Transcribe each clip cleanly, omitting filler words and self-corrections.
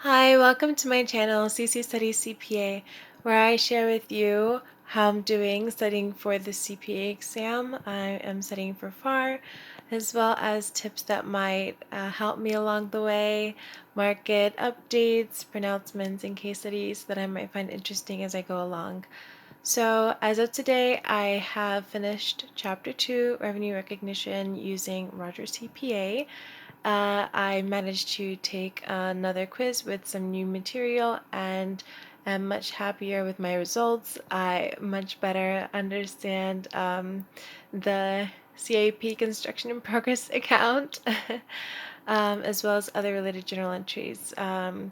Hi, welcome to my channel, CC Studies CPA, where I share with you how I'm doing studying for the CPA exam. I am studying for FAR, as well as tips that might help me along the way, market updates, pronouncements, and case studies that I might find interesting as I go along. So, as of today, I have finished Chapter 2, Revenue Recognition using Rogers CPA. I managed to take another quiz with some new material and am much happier with my results. I much better understand the CAP construction in progress account, as well as other related journal entries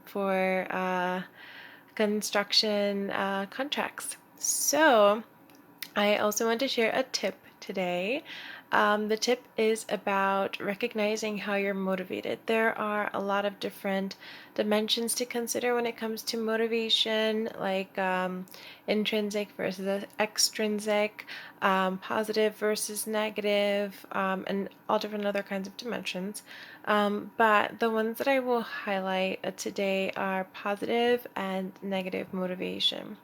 for construction contracts. So, I also want to share a tip today. The tip is about recognizing how you're motivated. There are a lot of different dimensions to consider when it comes to motivation, like intrinsic versus extrinsic, positive versus negative, and all different other kinds of dimensions. But the ones that I will highlight today are positive and negative motivation.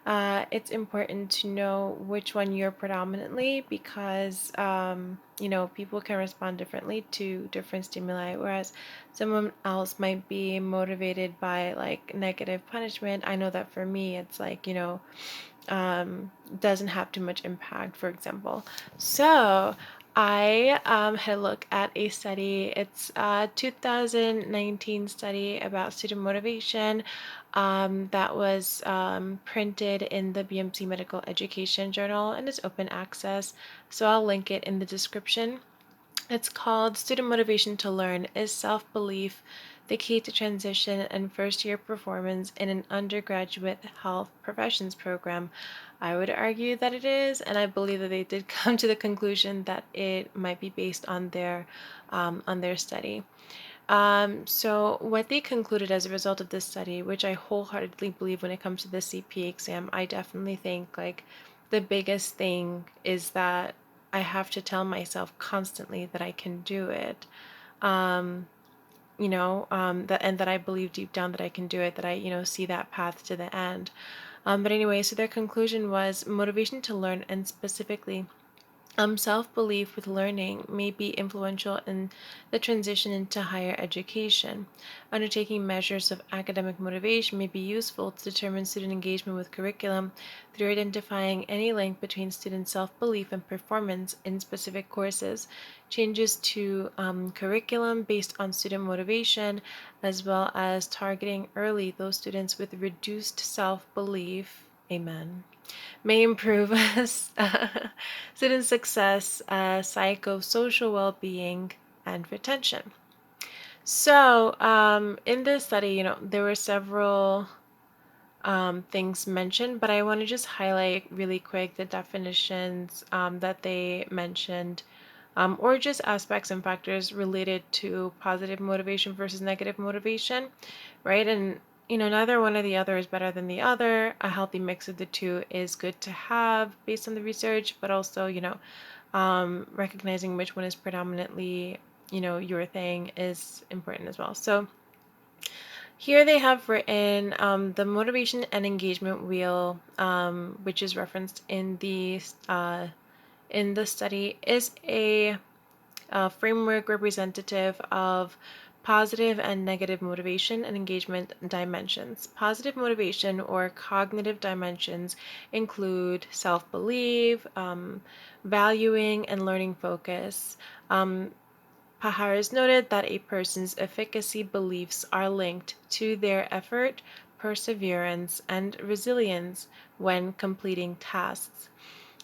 It's important to know which one you're predominantly because, people can respond differently to different stimuli, whereas someone else might be motivated by like negative punishment. I know that for me, it's like, doesn't have too much impact, for example. So I had a look at a study. It's a 2019 study about student motivation that was printed in the BMC Medical Education Journal and it's open access. So I'll link it in the description. It's called Student Motivation to Learn is Self-Belief the Key to Transition and First-Year Performance in an Undergraduate Health Professions Program. I would argue that it is, and I believe that they did come to the conclusion that it might be based on their study. So what they concluded as a result of this study, which I wholeheartedly believe when it comes to the CPA exam, I definitely think like the biggest thing is that I have to tell myself constantly that I can do it. Um, that and that I believe deep down that I can do it, that I, see that path to the end. But anyway, so their conclusion was motivation to learn and specifically self belief with learning may be influential in the transition into higher education. Undertaking measures of academic motivation may be useful to determine student engagement with curriculum through identifying any link between student self belief and performance in specific courses. Changes to curriculum based on student motivation, as well as targeting early those students with reduced self belief. Amen may improve student success, psychosocial well being, and retention. So, in this study, there were several things mentioned, but I want to just highlight really quick the definitions that they mentioned, or just aspects and factors related to positive motivation versus negative motivation, right? And neither one or the other is better than the other. A healthy mix of the two is good to have based on the research, but also, recognizing which one is predominantly, your thing is important as well. So, here they have written the motivation and engagement wheel, which is referenced in the study, is a framework representative of positive and negative motivation and engagement dimensions. Positive motivation or cognitive dimensions include self-belief, valuing, and learning focus. Paharis noted that a person's efficacy beliefs are linked to their effort, perseverance, and resilience when completing tasks.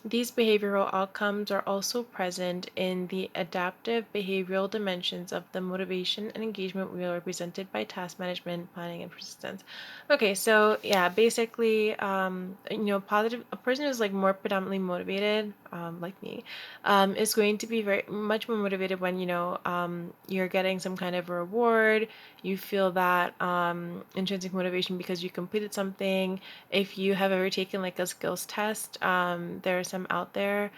These behavioral outcomes are also present in the adaptive behavioral dimensions of the motivation and engagement wheel represented by task management, planning, and persistence. Okay, so yeah, basically, positive, a person who's like more predominantly motivated, like me, is going to be very much more motivated when, you're getting some kind of reward, you feel that intrinsic motivation because you completed something. If you have ever taken like a skills test, there are some out there.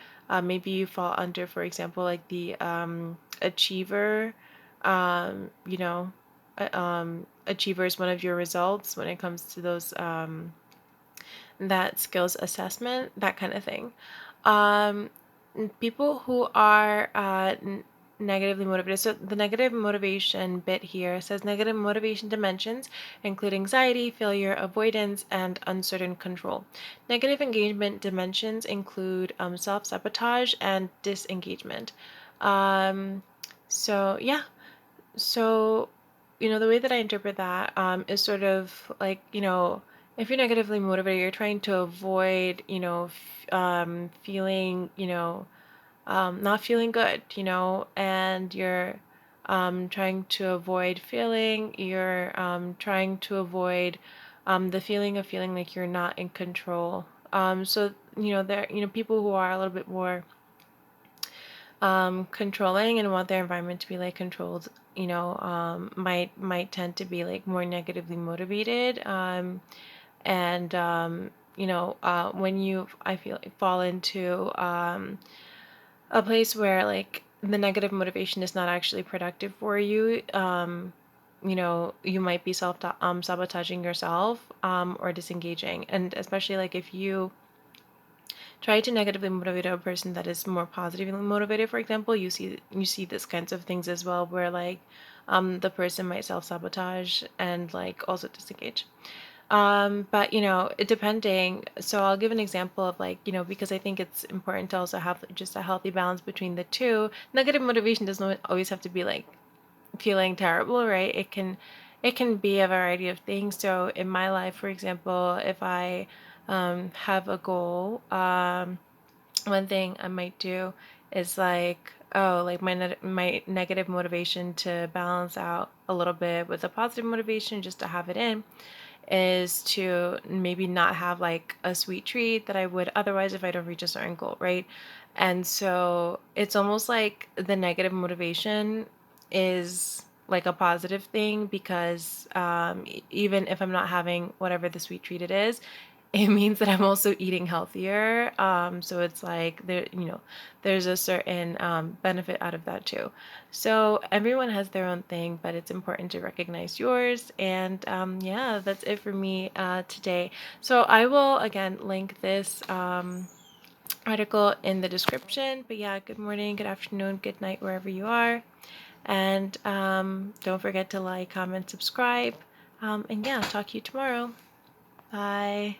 Maybe you fall under, for example, like the achiever, um, you know, achievers one of your results when it comes to those that skills assessment, that kind of thing. Um, People who are negatively motivated. So the negative motivation bit here says negative motivation dimensions include anxiety, failure, avoidance, and uncertain control. Negative engagement dimensions include self-sabotage and disengagement. Um, so yeah, so, the way that I interpret that is sort of like, if you're negatively motivated, you're trying to avoid, feeling, not feeling good, and you're trying to avoid failing, you're trying to avoid the feeling of feeling like you're not in control. So, there, people who are a little bit more controlling and want their environment to be like controlled, might tend to be like more negatively motivated. And when you, I feel like, fall into a place where like the negative motivation is not actually productive for you, you might be sabotaging yourself or disengaging, and especially like if you try to negatively motivate a person that is more positively motivated, for example, you see this kinds of things as well, where like the person might self-sabotage and like also disengage. But it depending, so I'll give an example of like, because I think it's important to also have just a healthy balance between the two. Negative motivation doesn't always have to be like feeling terrible, right? It can be a variety of things. So in my life, for example, if I have a goal, one thing I might do is like, oh, like my negative motivation to balance out a little bit with a positive motivation just to have it in is to maybe not have like a sweet treat that I would otherwise if I don't reach a certain goal, right? And so it's almost like the negative motivation is like a positive thing because even if I'm not having whatever the sweet treat it is, it means that I'm also eating healthier. So it's like there's a certain benefit out of that too. So everyone has their own thing, but it's important to recognize yours. And yeah, that's it for me today. So I will again link this article in the description. But yeah, good morning, good afternoon, good night, wherever you are. And don't forget to like, comment, subscribe. And yeah, talk to you tomorrow. Bye.